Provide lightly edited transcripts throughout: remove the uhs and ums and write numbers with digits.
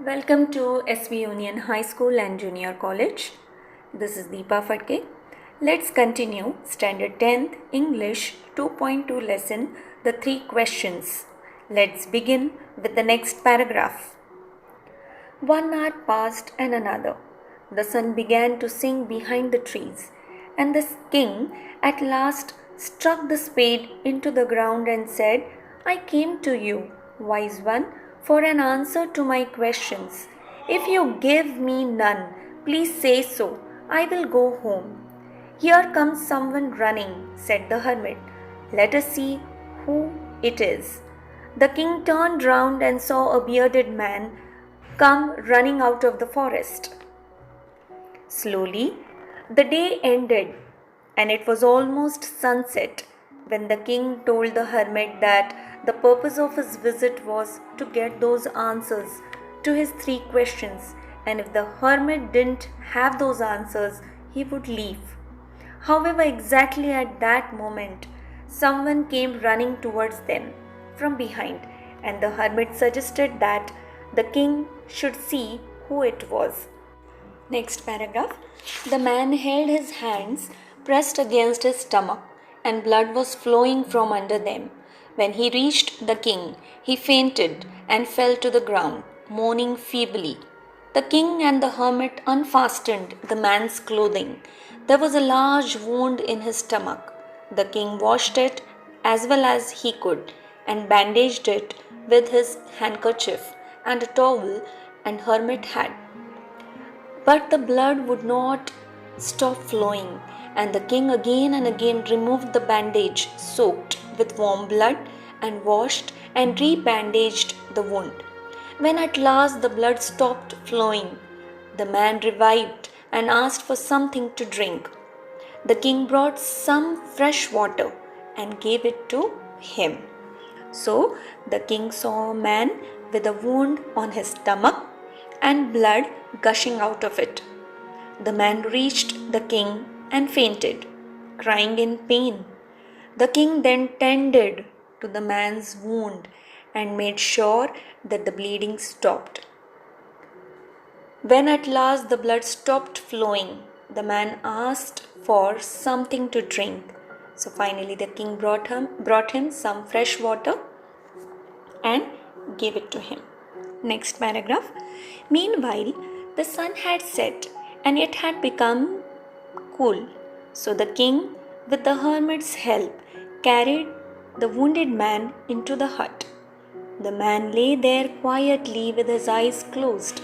Welcome to SV Union High School and Junior College. This is Deepa Fatke. Let's continue Standard 10th English 2.2 lesson, the three questions. Let's begin with the next paragraph. 1 hour passed and another. The sun began to sink behind the trees, and the king at last struck the spade into the ground and said, I came to you, wise one, for an answer to my questions. If you give me none, please say so. I will go home. Here comes someone running, said the hermit. Let us see who it is. The king turned round and saw a bearded man come running out of the forest. Slowly, the day ended, and it was almost sunset when the king told the hermit that the purpose of his visit was to get those answers to his three questions, and if the hermit didn't have those answers, he would leave. However, exactly at that moment, someone came running towards them from behind, and the hermit suggested that the king should see who it was. Next paragraph. The man held his hands pressed against his stomach, and blood was flowing from under them. When he reached the king, he fainted and fell to the ground, moaning feebly. The king and the hermit unfastened the man's clothing. There was a large wound in his stomach. The king washed it as well as he could and bandaged it with his handkerchief and a towel and hermit had. But the blood would not stop flowing, and the king again and again removed the bandage soaked with warm blood and washed and rebandaged the wound. When at last the blood stopped flowing, the man revived and asked for something to drink. The king brought some fresh water and gave it to him. So the king saw a man with a wound on his stomach and blood gushing out of it. The man reached the king and fainted, crying in pain. The king then tended to the man's wound and made sure that the bleeding stopped. When at last the blood stopped flowing, the man asked for something to drink. So finally the king brought him some fresh water and gave it to him. Next paragraph. Meanwhile, the sun had set and it had become cool. So the king, with the hermit's help, carried the wounded man into the hut. The man lay there quietly with his eyes closed.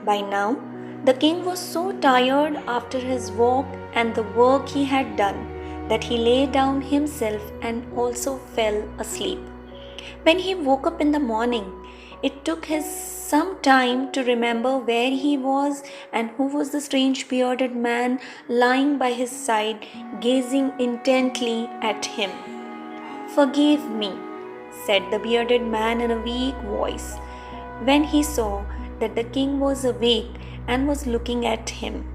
By now, the king was so tired after his walk and the work he had done that he lay down himself and also fell asleep. When he woke up in the morning, it took him some time to remember where he was and who was the strange bearded man lying by his side, gazing intently at him. Forgive me, said the bearded man in a weak voice, when he saw that the king was awake and was looking at him.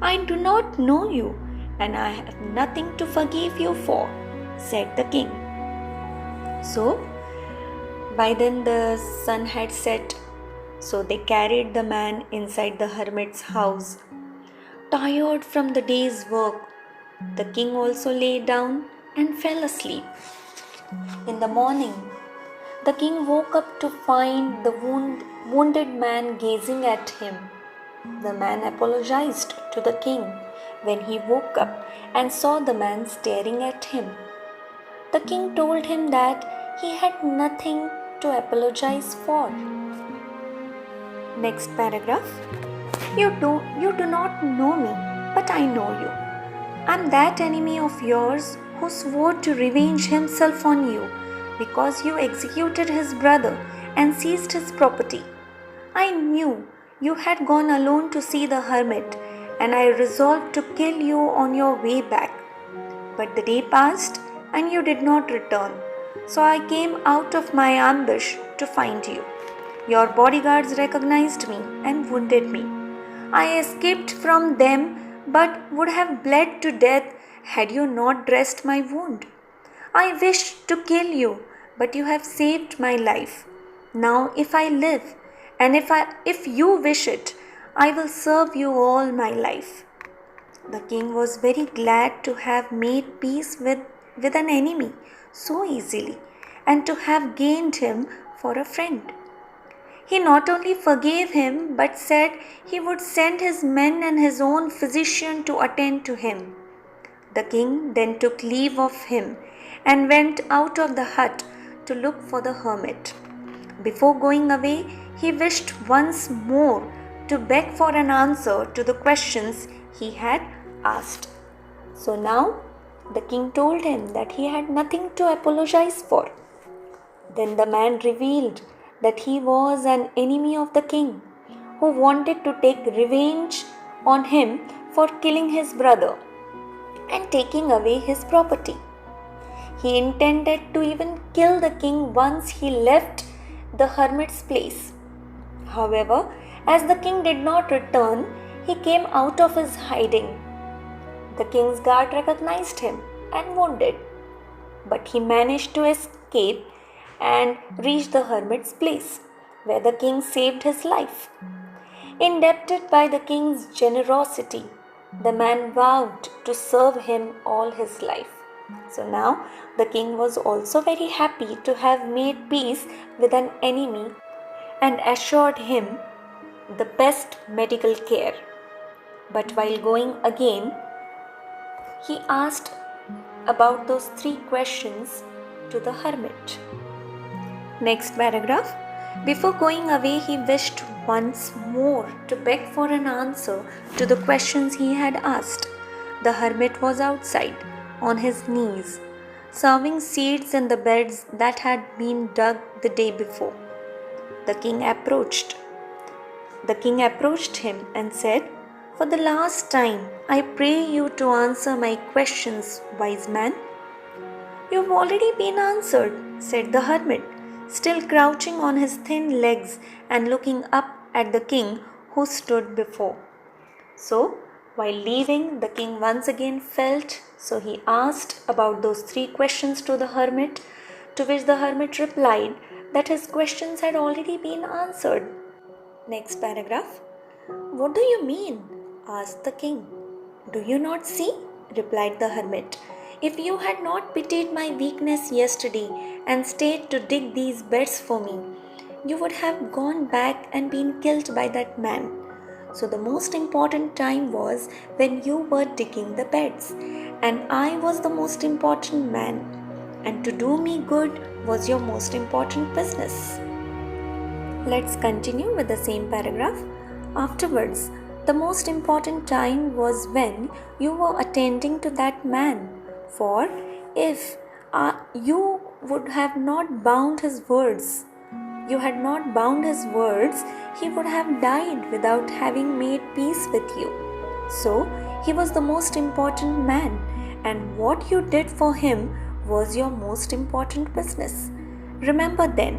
I do not know you, and I have nothing to forgive you for, said the king. So, by then the sun had set, so they carried the man inside the hermit's house. Tired from the day's work, the king also lay down and fell asleep. In the morning, the king woke up to find the wounded man gazing at him. The man apologized to the king when he woke up and saw the man staring at him. The king told him that he had nothing to apologize for. Next paragraph. You do not know me, but I know you. I am that enemy of yours who swore to revenge himself on you because you executed his brother and seized his property. I knew you had gone alone to see the hermit, and I resolved to kill you on your way back. But the day passed and you did not return. So I came out of my ambush to find you. Your bodyguards recognized me and wounded me. I escaped from them but would have bled to death had you not dressed my wound. I wished to kill you, but you have saved my life. Now, if I live, if you wish it, I will serve you all my life." The king was very glad to have made peace with an enemy so easily and to have gained him for a friend. He not only forgave him but said he would send his men and his own physician to attend to him. The king then took leave of him and went out of the hut to look for the hermit. Before going away, he wished once more to beg for an answer to the questions he had asked. So now the king told him that he had nothing to apologize for. Then the man revealed that he was an enemy of the king who wanted to take revenge on him for killing his brother and taking away his property. He intended to even kill the king once he left the hermit's place. However, as the king did not return, he came out of his hiding. The king's guard recognized him and wounded, but he managed to escape and reach the hermit's place, where the king saved his life. Indebted by the king's generosity, the man vowed to serve him all his life. So now the king was also very happy to have made peace with an enemy and assured him the best medical care. But while going again, he asked about those 3 questions to the hermit. Next paragraph. Before going away, he wished once more to beg for an answer to the questions he had asked. The hermit was outside, on his knees, serving seeds in the beds that had been dug the day before. The king approached him and said, "For the last time, I pray you to answer my questions, wise man." "You've already been answered," said the hermit, still crouching on his thin legs and looking up at the king who stood before. So, while leaving, the king once again felt, so he asked about those 3 questions to the hermit, to which the hermit replied that his questions had already been answered. Next paragraph. "What do you mean?" asked the king. "Do you not see?" replied the hermit. "If you had not pitied my weakness yesterday and stayed to dig these beds for me, you would have gone back and been killed by that man. So the most important time was when you were digging the beds, and I was the most important man, and to do me good was your most important business." Let's continue with the same paragraph. "Afterwards, the most important time was when you were attending to that man, for if you would have not bound his words, he would have died without having made peace with you. So he was the most important man, and what you did for him was your most important business. Remember then,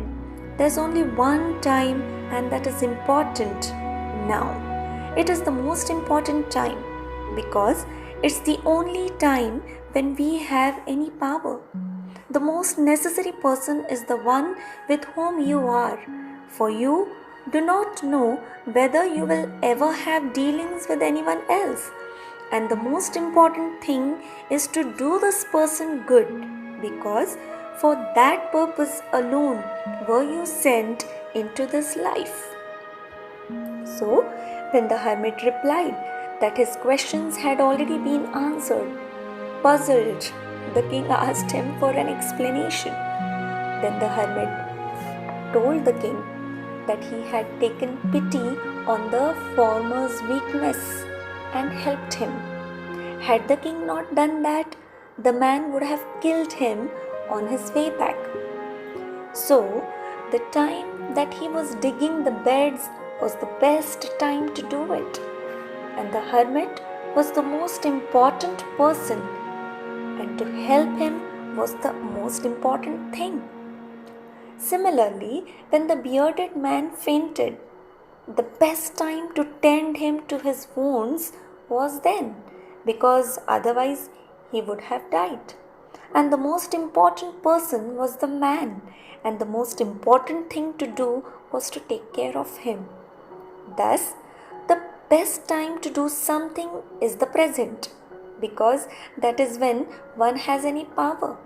there's only one time, and that is important now. It is the most important time because it's the only time when we have any power. The most necessary person is the one with whom you are, for you do not know whether you will ever have dealings with anyone else. And the most important thing is to do this person good, because for that purpose alone were you sent into this life." So, when the hermit replied that his questions had already been answered, puzzled, the king asked him for an explanation. Then the hermit told the king that he had taken pity on the farmer's weakness and helped him. Had the king not done that, the man would have killed him on his way back. So, the time that he was digging the beds was the best time to do it, and the hermit was the most important person, and to help him was the most important thing. Similarly, when the bearded man fainted, the best time to tend him to his wounds was then, because otherwise he would have died. And the most important person was the man, and the most important thing to do was to take care of him. Thus, the best time to do something is the present, because that is when one has any power.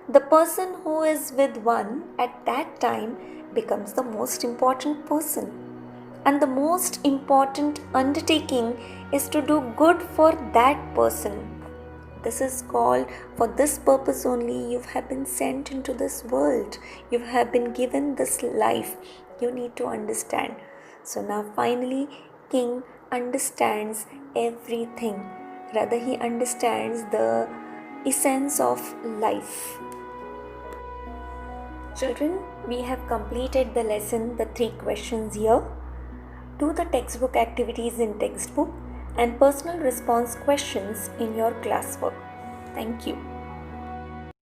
The person who is with one at that time becomes the most important person. And the most important undertaking is to do good for that person. This is called, for this purpose only you have been sent into this world. You have been given this life. You need to understand. So now finally, King understands everything. Rather, he understands the essence of life. Children, we have completed the lesson, the 3 questions here. Do the textbook activities in textbook and personal response questions in your classwork. Thank you.